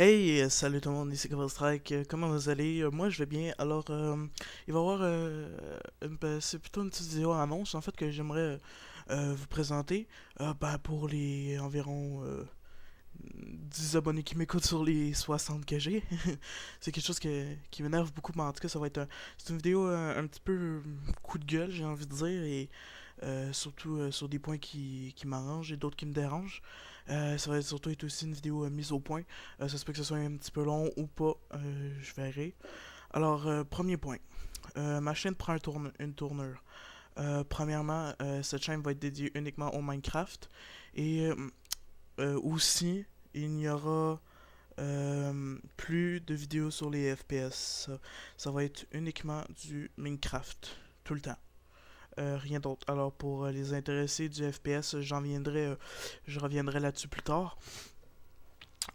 Hey, salut tout le monde, ici Cover-Strike. Comment vous allez? Moi, je vais bien. Alors, il va y avoir, c'est plutôt une petite vidéo annonce en fait que j'aimerais vous présenter. Pour les environ 10 abonnés qui m'écoutent sur les 60 que j'ai. C'est quelque chose qui m'énerve beaucoup, mais en tout cas, ça va être c'est une vidéo un petit peu coup de gueule, j'ai envie de dire, et surtout sur des points qui m'arrangent et d'autres qui me dérangent. Ça va surtout être aussi une vidéo mise au point. Ça se peut que ce soit un petit peu long ou pas, je verrai. Alors, premier point. Ma chaîne prend une tournure. Premièrement, cette chaîne va être dédiée uniquement au Minecraft. Et aussi, il n'y aura plus de vidéos sur les FPS. Ça va être uniquement du Minecraft, tout le temps. Rien d'autre. Alors pour les intéressés du FPS, je reviendrai là-dessus plus tard.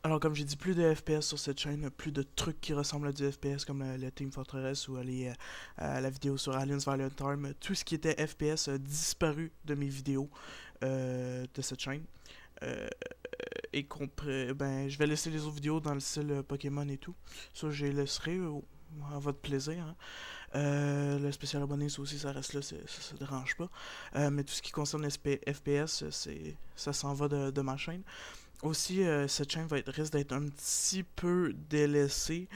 Alors comme j'ai dit, plus de FPS sur cette chaîne, plus de trucs qui ressemblent à du FPS comme le Team Fortress ou la vidéo sur Aliens Valiant Arm. Tout ce qui était FPS a disparu de mes vidéos de cette chaîne. Euh, je vais laisser les autres vidéos dans le style Pokémon et tout. Ça, je les laisserai à votre plaisir, hein. Le spécial abonné, ça aussi, ça reste là, ça dérange pas. Mais tout ce qui concerne FPS, ça s'en va de ma chaîne. Aussi, cette chaîne risque d'être un petit peu délaissée.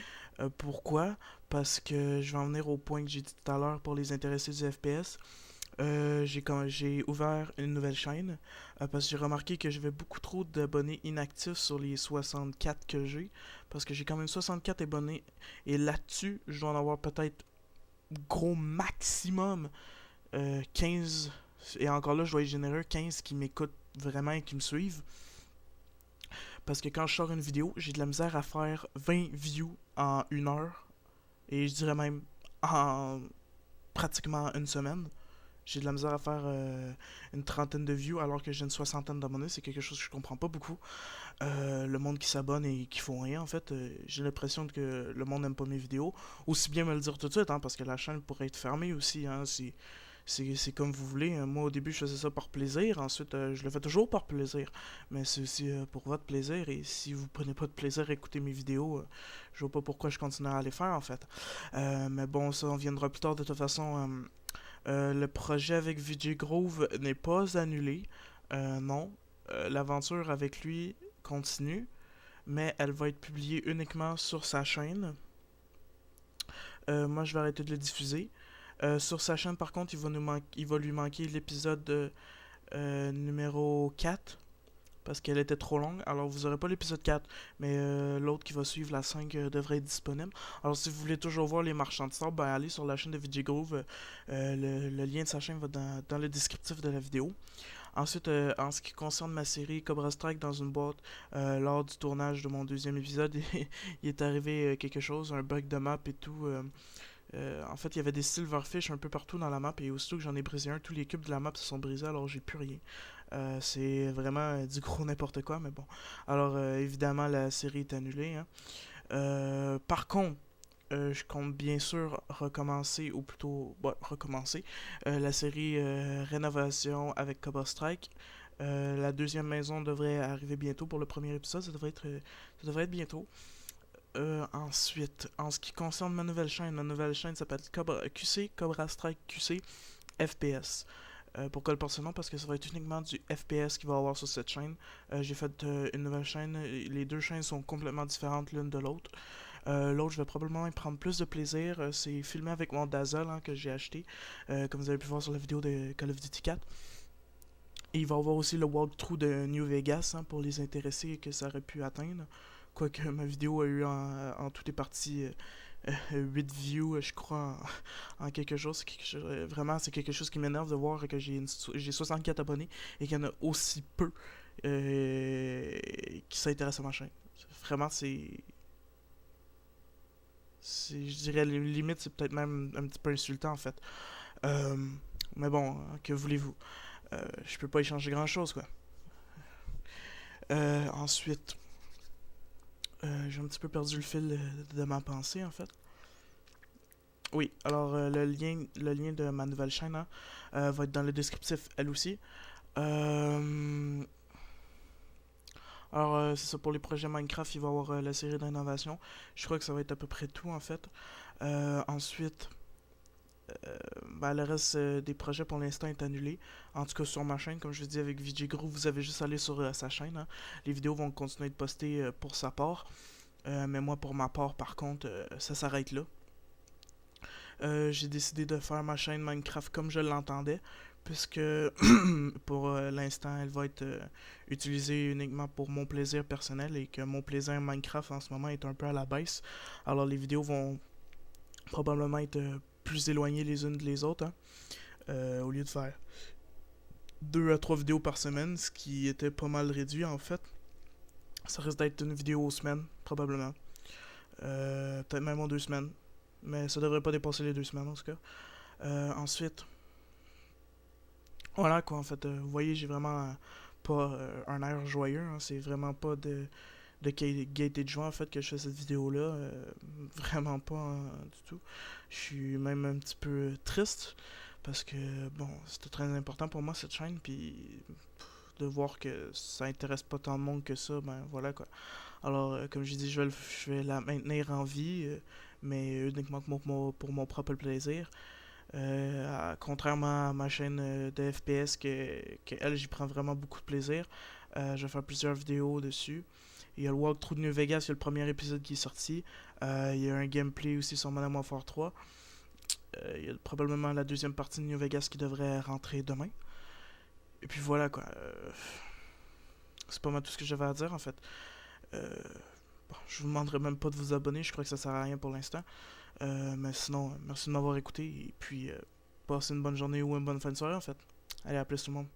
Pourquoi? Parce que je vais en venir au point que j'ai dit tout à l'heure pour les intéressés du FPS. J'ai ouvert une nouvelle chaîne parce que j'ai remarqué que j'avais beaucoup trop d'abonnés inactifs sur les 64 que j'ai. Parce que j'ai quand même 64 abonnés. Et là-dessus, je dois en avoir peut-être gros maximum 15. Et encore là, je dois être généreux, 15 qui m'écoutent vraiment et qui me suivent. Parce que quand je sors une vidéo, j'ai de la misère à faire 20 views en une heure. Et je dirais même en pratiquement une semaine. J'ai de la misère à faire une trentaine de views alors que j'ai une soixantaine d'abonnés. C'est quelque chose que je comprends pas beaucoup. Le monde qui s'abonne et qui font rien, en fait, j'ai l'impression que le monde n'aime pas mes vidéos. Aussi bien me le dire tout de suite, hein, parce que la chaîne pourrait être fermée aussi. Hein, c'est comme vous voulez. Moi, au début, je faisais ça par plaisir. Ensuite, je le fais toujours par plaisir. Mais c'est aussi pour votre plaisir. Et si vous prenez pas de plaisir à écouter mes vidéos, je vois pas pourquoi je continuerai à les faire, en fait. Mais bon, ça, on viendra plus tard. De toute façon, le projet avec VJ Grove n'est pas annulé. Non. L'aventure avec lui continue. Mais elle va être publiée uniquement sur sa chaîne. Moi, je vais arrêter de le diffuser. Sur sa chaîne, par contre, il va lui manquer l'épisode numéro 4 parce qu'elle était trop longue. Alors, vous n'aurez pas l'épisode 4, mais l'autre qui va suivre, la 5, devrait être disponible. Alors, si vous voulez toujours voir les marchands de sable, allez sur la chaîne de VJ Grove. Le lien de sa chaîne va dans le descriptif de la vidéo. Ensuite, en ce qui concerne ma série Cobra Strike dans une boîte, lors du tournage de mon deuxième épisode, il est arrivé quelque chose, un bug de map et tout. En fait, il y avait des silverfish un peu partout dans la map et aussitôt que j'en ai brisé un, tous les cubes de la map se sont brisés alors j'ai plus rien. C'est vraiment du gros n'importe quoi, mais bon. Alors, évidemment, la série est annulée, hein. Par contre, je compte bien sûr recommencer, ou plutôt recommencer, la série Rénovation avec Cobra Strike. La deuxième maison devrait arriver bientôt pour le premier épisode, ça devrait être bientôt. Ensuite, en ce qui concerne ma nouvelle chaîne s'appelle QC, Cobra Strike QC FPS. Pourquoi le porte ce nom? Parce que ça va être uniquement du FPS qu'il va y avoir sur cette chaîne. J'ai fait une nouvelle chaîne. Les deux chaînes sont complètement différentes l'une de l'autre. L'autre, je vais probablement y prendre plus de plaisir. C'est filmé avec mon Dazzle, hein, que j'ai acheté, comme vous avez pu voir sur la vidéo de Call of Duty 4. Et il va y avoir aussi le walkthrough de New Vegas, hein, pour les intéressés que ça aurait pu atteindre. Quoique ma vidéo a eu en toutes les parties 8 views, je crois, en quelque chose. Vraiment, c'est quelque chose qui m'énerve de voir que j'ai 64 abonnés et qu'il y en a aussi peu qui s'intéressent à ma chaîne. Vraiment, je dirais, limite, c'est peut-être même un petit peu insultant en fait. Euh, mais bon, que voulez-vous? Je peux pas y changer grand-chose, quoi. Ensuite, j'ai un petit peu perdu le fil de ma pensée, en fait. Oui, alors le lien de ma nouvelle chaîne, hein, va être dans le descriptif, elle aussi. Euh, Alors, c'est ça pour les projets Minecraft, il va y avoir la série d'innovation. Je crois que ça va être à peu près tout en fait. Ensuite, ben, le reste des projets pour l'instant est annulé. En tout cas sur ma chaîne, comme je vous dis avec VJ Group, vous avez juste à aller sur sa chaîne, hein. Les vidéos vont continuer de poster pour sa part. Mais moi pour ma part par contre, ça s'arrête là. J'ai décidé de faire ma chaîne Minecraft comme je l'entendais, puisque pour l'instant elle va être utilisée uniquement pour mon plaisir personnel et que mon plaisir Minecraft en ce moment est un peu à la baisse. Alors les vidéos vont probablement être plus éloignées les unes des autres, hein. Au lieu de faire 2 à 3 vidéos par semaine, ce qui était pas mal réduit en fait. Ça risque d'être une vidéo aux semaines, probablement. Peut-être même en 2 semaines. Mais ça devrait pas dépasser les 2 semaines en tout cas. Ensuite, voilà quoi en fait. Vous voyez, j'ai vraiment pas un air joyeux, hein. C'est vraiment pas de gaieté de joie en fait que je fais cette vidéo là. Vraiment pas du tout. Je suis même un petit peu triste parce que bon, c'était très important pour moi cette chaîne. Puis de voir que ça intéresse pas tant de monde que ça, ben voilà quoi. Alors, comme j'ai dit, je vais la maintenir en vie, mais uniquement pour mon propre plaisir. Contrairement à ma chaîne de FPS, que elle, j'y prends vraiment beaucoup de plaisir. Je vais faire plusieurs vidéos dessus. Il y a le walkthrough de New Vegas, il y a le premier épisode qui est sorti. Il y a un gameplay aussi sur Modern Warfare 3. Il y a probablement la deuxième partie de New Vegas qui devrait rentrer demain. Et puis voilà quoi. C'est pas mal tout ce que j'avais à dire en fait. Euh, bon, je vous demanderai même pas de vous abonner, je crois que ça sert à rien pour l'instant. Mais sinon, merci de m'avoir écouté et puis passez une bonne journée ou une bonne fin de soirée en fait. Allez, à plus tout le monde.